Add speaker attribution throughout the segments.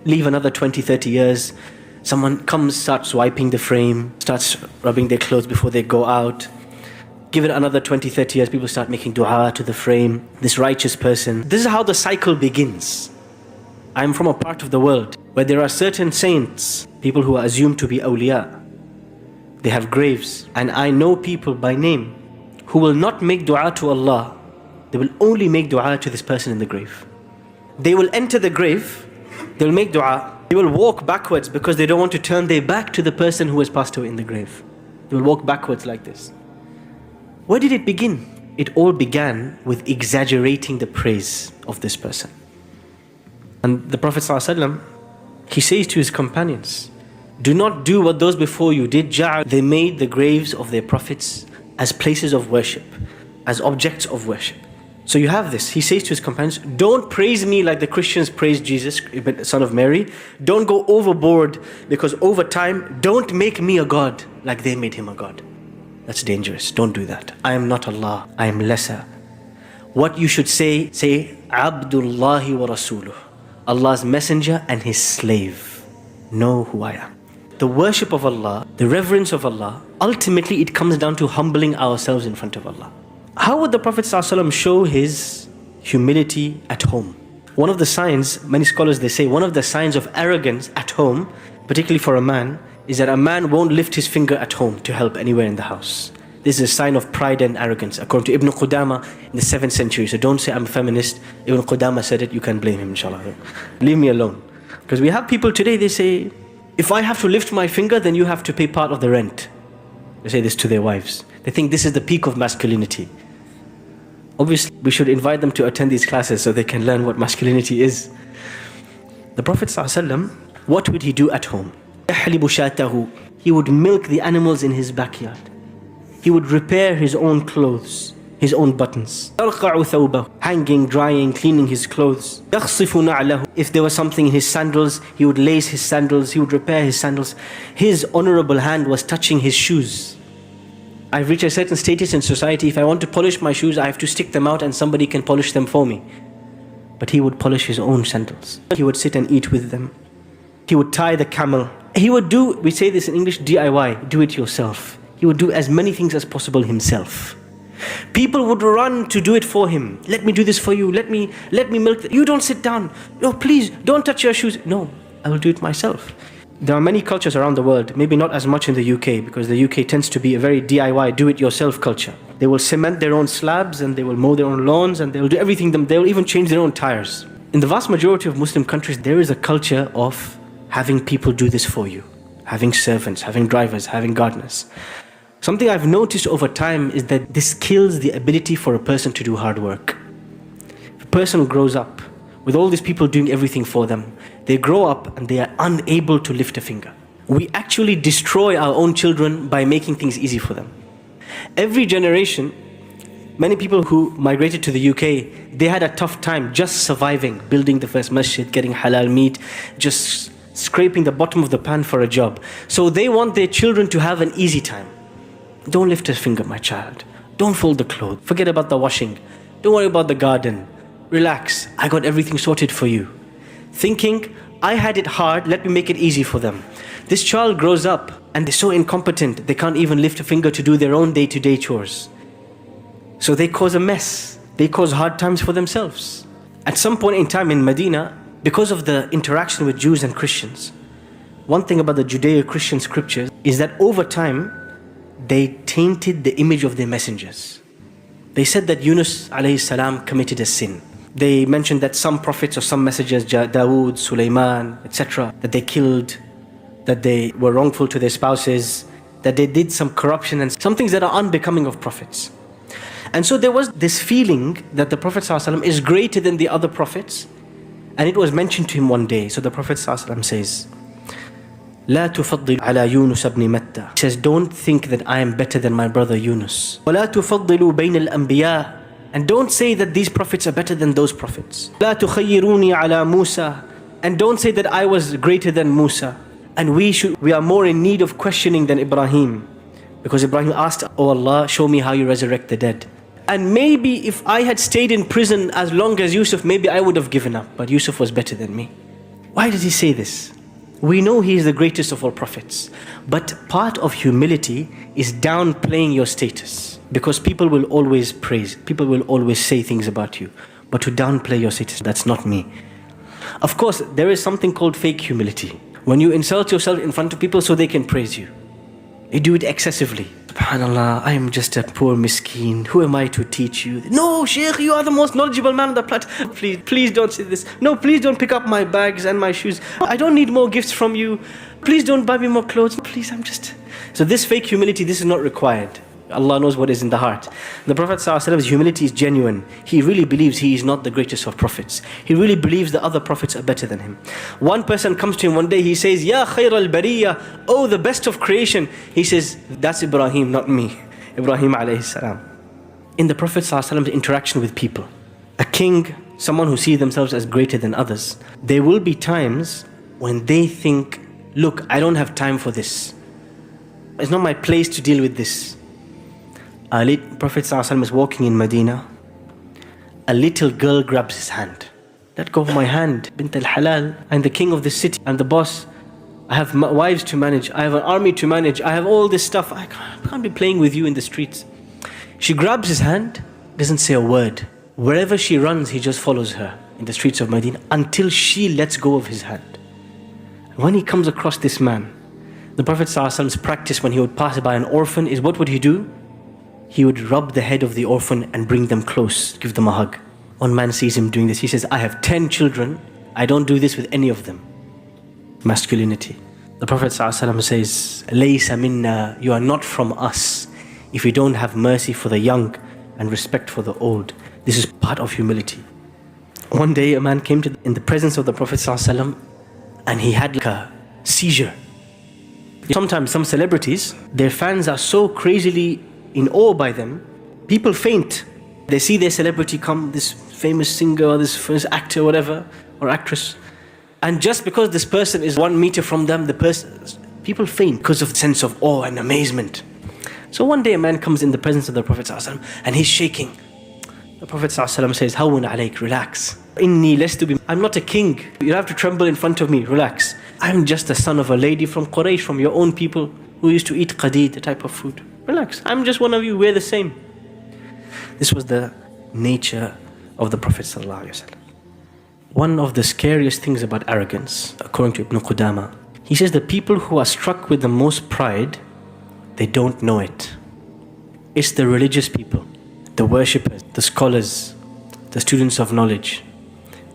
Speaker 1: Leave another 20, 30 years. Someone comes, starts wiping the frame, starts rubbing their clothes before they go out. Give it another 20, 30 years, people start making dua to the frame. This righteous person. This is how the cycle begins. I'm from a part of the world where there are certain saints, people who are assumed to be awliya. They have graves. And I know people by name who will not make dua to Allah. They will only make dua to this person in the grave. They will enter the grave, they will make dua. They will walk backwards because they don't want to turn their back to the person who has passed away in the grave. They will walk backwards like this. Where did it begin? It all began with exaggerating the praise of this person. And the Prophet ﷺ, he says to his companions, do not do what those before you did. They made the graves of their prophets as places of worship, as objects of worship. So you have this. He says to his companions, don't praise me like the Christians praised Jesus, son of Mary. Don't go overboard, because over time, don't make me a god like they made him a god. That's dangerous. Don't do that. I am not Allah. I am lesser. What you should say Abdullahi wa Rasuluh. Allah's messenger and his slave. Know who I am. The worship of Allah, the reverence of Allah, ultimately it comes down to humbling ourselves in front of Allah. How would the Prophet ﷺ show his humility at home? One of the signs, many scholars they say, one of the signs of arrogance at home, particularly for a man, is that a man won't lift his finger at home to help anywhere in the house. This is a sign of pride and arrogance, according to Ibn Qudama in the 7th century. So don't say I'm a feminist. Ibn Qudama said it, you can blame him, inshallah. Leave me alone. Because we have people today, they say, if I have to lift my finger, then you have to pay part of the rent. They say this to their wives. They think this is the peak of masculinity. Obviously, we should invite them to attend these classes so they can learn what masculinity is. The Prophet ﷺ, what would he do at home? He would milk the animals in his backyard. He would repair his own clothes, his own buttons. Hanging, drying, cleaning his clothes. If there was something in his sandals, he would lace his sandals, he would repair his sandals. His honorable hand was touching his shoes. I've reached a certain status in society, if I want to polish my shoes, I have to stick them out and somebody can polish them for me. But he would polish his own sandals. He would sit and eat with them. He would tie the camel. He would do, we say this in English, DIY, do it yourself. He would do as many things as possible himself. People would run to do it for him. Let me do this for you. Let me milk. You don't sit down. No, please, don't touch your shoes. No, I will do it myself. There are many cultures around the world, maybe not as much in the UK, because the UK tends to be a very DIY, do-it-yourself culture. They will cement their own slabs and they will mow their own lawns and they will do everything. They will even change their own tires. In the vast majority of Muslim countries, there is a culture of having people do this for you. Having servants, having drivers, having gardeners. Something I've noticed over time is that this kills the ability for a person to do hard work. If a person grows up with all these people doing everything for them, they grow up and they are unable to lift a finger. We actually destroy our own children by making things easy for them. Every generation, many people who migrated to the UK, they had a tough time just surviving, building the first masjid, getting halal meat, just scraping the bottom of the pan for a job. So they want their children to have an easy time. Don't lift a finger, my child. Don't fold the clothes. Forget about the washing. Don't worry about the garden. Relax. I got everything sorted for you. Thinking, I had it hard, let me make it easy for them. This child grows up and they're so incompetent, they can't even lift a finger to do their own day-to-day chores. So they cause a mess. They cause hard times for themselves. At some point in time in Medina, because of the interaction with Jews and Christians, one thing about the Judeo-Christian scriptures is that over time, they tainted the image of their messengers. They said that Yunus alayhi salam committed a sin. They mentioned that some prophets or some messengers, Dawood, Sulaiman, etc., that they killed, that they were wrongful to their spouses, that they did some corruption and some things that are unbecoming of prophets. And so there was this feeling that the Prophet ﷺ is greater than the other prophets, and it was mentioned to him one day. So the Prophet ﷺ says, لا تفضل على يونس ابن متى. He says, don't think that I am better than my brother Yunus. ولا تفضلوا بين الأنبياء. And don't say that these prophets are better than those prophets. لا تخيروني على موسى. And don't say that I was greater than Musa. And we are more in need of questioning than Ibrahim. Because Ibrahim asked, oh Allah, show me how you resurrect the dead. And maybe if I had stayed in prison as long as Yusuf, maybe I would have given up. But Yusuf was better than me. Why does he say this? We know he is the greatest of all prophets, but part of humility is downplaying your status, because people will always praise, people will always say things about you, but to downplay your status, that's not me. Of course, there is something called fake humility. When you insult yourself in front of people so they can praise you, you do it excessively. SubhanAllah, I am just a poor miskeen. Who am I to teach you? No, Shaykh, you are the most knowledgeable man on the planet. Please don't say this. No, please don't pick up my bags and my shoes. I don't need more gifts from you. Please don't buy me more clothes. Please, I'm just... So this fake humility, this is not required. Allah knows what is in the heart. The Prophet ﷺ's humility is genuine. He really believes he is not the greatest of prophets. He really believes the other prophets are better than him. One person comes to him one day, he says, Ya khayr al-bariyya, oh the best of creation. He says, that's Ibrahim, not me. Ibrahim alayhi salam. In the Prophet ﷺ's interaction with people, a king, someone who sees themselves as greater than others, there will be times when they think, look, I don't have time for this. It's not my place to deal with this. Prophet ﷺ is walking in Medina. A little girl grabs his hand. Let go of my hand, bint al-halal. I'm the king of this city. I'm the boss. I have wives to manage. I have an army to manage. I have all this stuff. I can't be playing with you in the streets. She grabs his hand, doesn't say a word. Wherever she runs, he just follows her in the streets of Medina until she lets go of his hand. When he comes across this man, the Prophet ﷺ's practice when he would pass by an orphan is, what would he do? He would rub the head of the orphan and bring them close, give them a hug. One man sees him doing this. He says, I have 10 children. I don't do this with any of them. Masculinity. The Prophet ﷺ says, Laysa minna, you are not from us if you don't have mercy for the young and respect for the old. This is part of humility. One day a man came in the presence of the Prophet ﷺ and he had like a seizure. Sometimes some celebrities, their fans are so crazily in awe by them, people faint. They see their celebrity come, this famous singer or this famous actor, whatever, or actress, and just because this person is 1 meter from them, people faint because of the sense of awe and amazement. So one day a man comes in the presence of the Prophet ﷺ and he's shaking. The Prophet ﷺ says, Hawun alayk, relax. Inni lastu bi, I'm not a king. You don't have to tremble in front of me, relax. I'm just the son of a lady from Quraysh, from your own people who used to eat qadid, a type of food. Relax, I'm just one of you, we're the same. This was the nature of the Prophet ﷺ. One of the scariest things about arrogance, according to Ibn Qudama, he says the people who are struck with the most pride, they don't know it. It's the religious people, the worshippers, the scholars, the students of knowledge.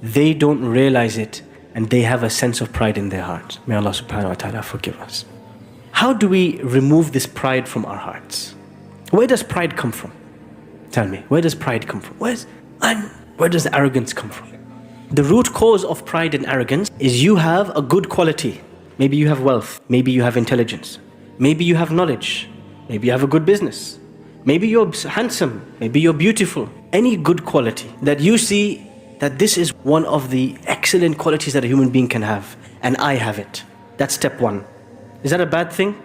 Speaker 1: They don't realize it and they have a sense of pride in their hearts. May Allah subhanahu wa ta'ala forgive us. How do we remove this pride from our hearts? Where does pride come from? Tell me, where does pride come from? Where does arrogance come from? The root cause of pride and arrogance is you have a good quality. Maybe you have wealth, maybe you have intelligence, maybe you have knowledge, maybe you have a good business, maybe you're handsome, maybe you're beautiful. Any good quality that you see that this is one of the excellent qualities that a human being can have, and I have it. That's step one. Is that a bad thing?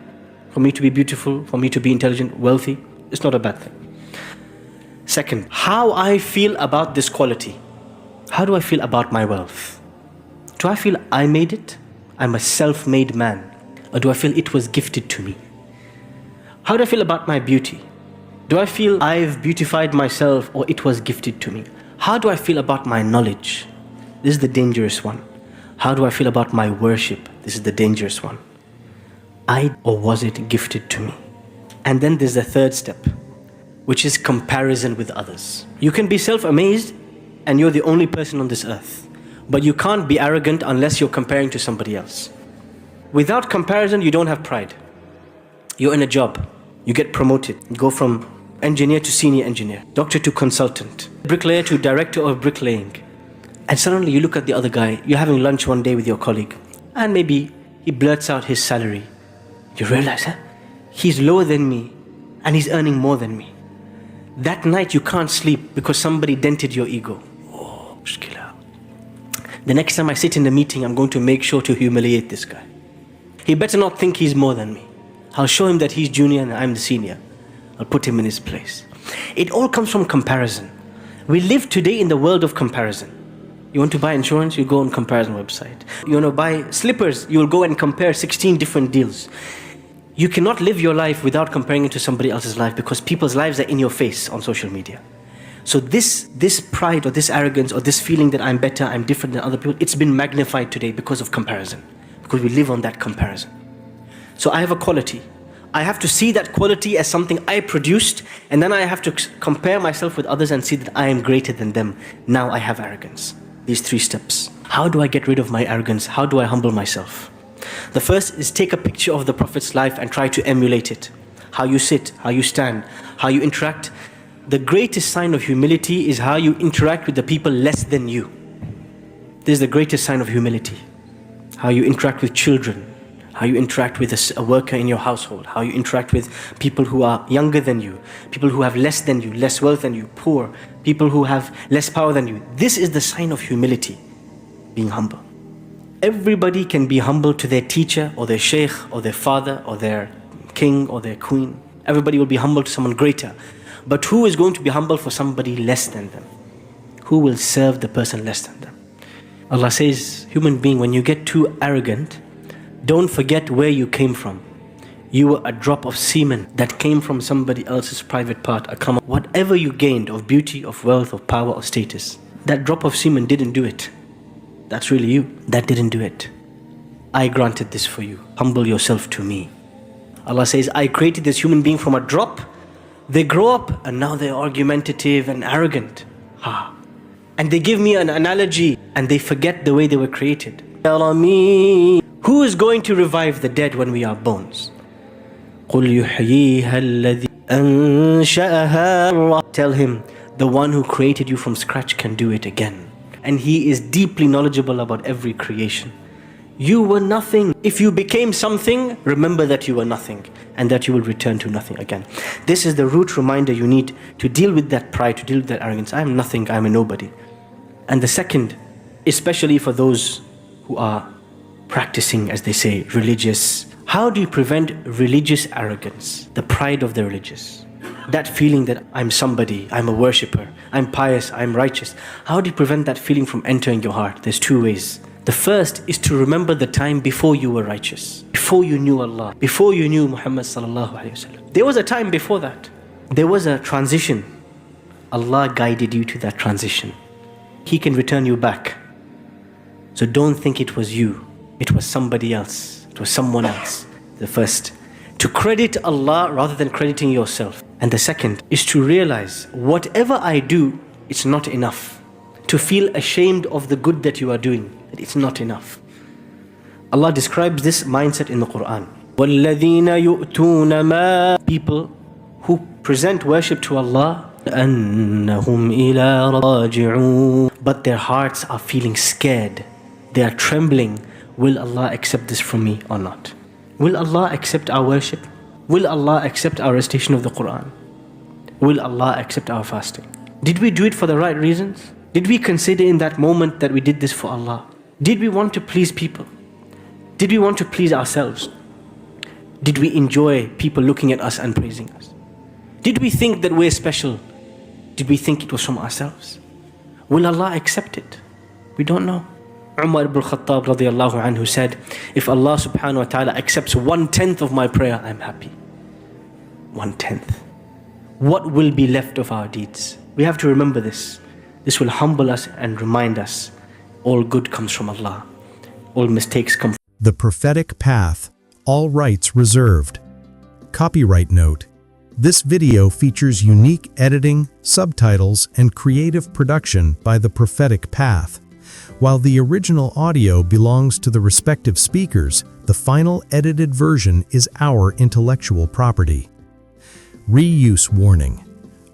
Speaker 1: For me to be beautiful, for me to be intelligent, wealthy? It's not a bad thing. Second, how I feel about this quality. How do I feel about my wealth? Do I feel I made it? I'm a self-made man. Or do I feel it was gifted to me? How do I feel about my beauty? Do I feel I've beautified myself or it was gifted to me? How do I feel about my knowledge? This is the dangerous one. How do I feel about my worship? This is the dangerous one. Or was it gifted to me? And then there's the third step, which is comparison with others. You can be self-amazed and you're the only person on this earth. But you can't be arrogant unless you're comparing to somebody else. Without comparison, you don't have pride. You're in a job, you get promoted, you go from engineer to senior engineer, doctor to consultant, bricklayer to director of bricklaying. And suddenly you look at the other guy, you're having lunch one day with your colleague, and maybe he blurts out his salary. You realize, he's lower than me and he's earning more than me. That night you can't sleep because somebody dented your ego. Oh, mushkila. The next time I sit in the meeting, I'm going to make sure to humiliate this guy. He better not think he's more than me. I'll show him that he's junior and I'm the senior. I'll put him in his place. It all comes from comparison. We live today in the world of comparison. You want to buy insurance, you go on comparison website. You want to buy slippers, you will go and compare 16 different deals. You cannot live your life without comparing it to somebody else's life, because people's lives are in your face on social media. So this pride or this arrogance or this feeling that I'm better, I'm different than other people, it's been magnified today because of comparison. Because we live on that comparison. So I have a quality. I have to see that quality as something I produced, and then I have to compare myself with others and see that I am greater than them. Now I have arrogance. These 3 steps. How do I get rid of my arrogance? How do I humble myself? The first is take a picture of the Prophet's life and try to emulate it. How you sit, how you stand, how you interact. The greatest sign of humility is how you interact with the people less than you. This is the greatest sign of humility. How you interact with children, how you interact with a worker in your household, how you interact with people who are younger than you, people who have less than you, less wealth than you, poor, people who have less power than you. This is the sign of humility, being humble. Everybody can be humble to their teacher or their sheikh or their father or their king or their queen. Everybody will be humble to someone greater. But who is going to be humble for somebody less than them? Who will serve the person less than them? Allah says, human being, when you get too arrogant, don't forget where you came from. You were a drop of semen that came from somebody else's private part. Whatever you gained of beauty, of wealth, of power, or status, that drop of semen didn't do it. That's really you. That didn't do it. I granted this for you. Humble yourself to me. Allah says, I created this human being from a drop. They grow up and now they're argumentative and arrogant. And they give me an analogy and they forget the way they were created. Who is going to revive the dead when we are bones? Tell him, the one who created you from scratch can do it again. And he is deeply knowledgeable about every creation. You were nothing. If you became something, remember that you were nothing and that you will return to nothing again. This is the root reminder you need to deal with that pride, to deal with that arrogance. I am nothing, I am a nobody. And the second, especially for those who are practicing, as they say, religious. How do you prevent religious arrogance? The pride of the religious. That feeling that I'm somebody, I'm a worshipper, I'm pious, I'm righteous. How do you prevent that feeling from entering your heart? There's 2 ways. The first is to remember the time before you were righteous, before you knew Allah, before you knew Muhammad sallallahu alaihi wasallam. There was a time before that. There was a transition. Allah guided you to that transition. He can return you back. So don't think it was you. It was somebody else. It was someone else. The first, to credit Allah rather than crediting yourself. And the second is to realize whatever I do, it's not enough. To feel ashamed of the good that you are doing, it's not enough. Allah describes this mindset in the Quran. وَالَّذِينَ يُؤْتُونَ مَا, people who present worship to Allah, أَنَّهُمْ إِلَىٰ رَاجِعُونَ, but their hearts are feeling scared. They are trembling. Will Allah accept this from me or not? Will Allah accept our worship? Will Allah accept our recitation of the Quran? Will Allah accept our fasting? Did we do it for the right reasons? Did we consider in that moment that we did this for Allah? Did we want to please people? Did we want to please ourselves? Did we enjoy people looking at us and praising us? Did we think that we're special? Did we think it was from ourselves? Will Allah accept it? We don't know. Umar ibn Khattab radiyallahu anhu said, if Allah subhanahu wa ta'ala accepts 1/10 of my prayer, I'm happy. 1/10. What will be left of our deeds? We have to remember this. This will humble us and remind us all good comes from Allah. All mistakes come from
Speaker 2: The Prophetic Path, all rights reserved. Copyright note. This video features unique editing, subtitles, and creative production by The Prophetic Path. While the original audio belongs to the respective speakers, the final edited version is our intellectual property. Reuse warning.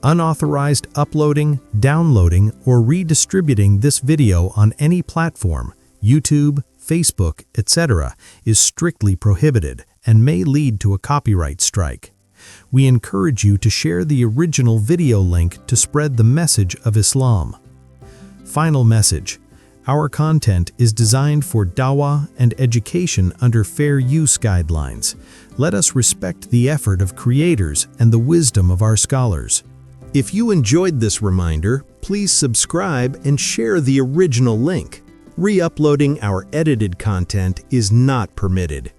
Speaker 2: Unauthorized uploading, downloading, or redistributing this video on any platform, YouTube, Facebook, etc., is strictly prohibited and may lead to a copyright strike. We encourage you to share the original video link to spread the message of Islam. Final message. Our content is designed for dawah and education under fair use guidelines. Let us respect the effort of creators and the wisdom of our scholars. If you enjoyed this reminder, Please subscribe and share the original link. Re-uploading our edited content is not permitted.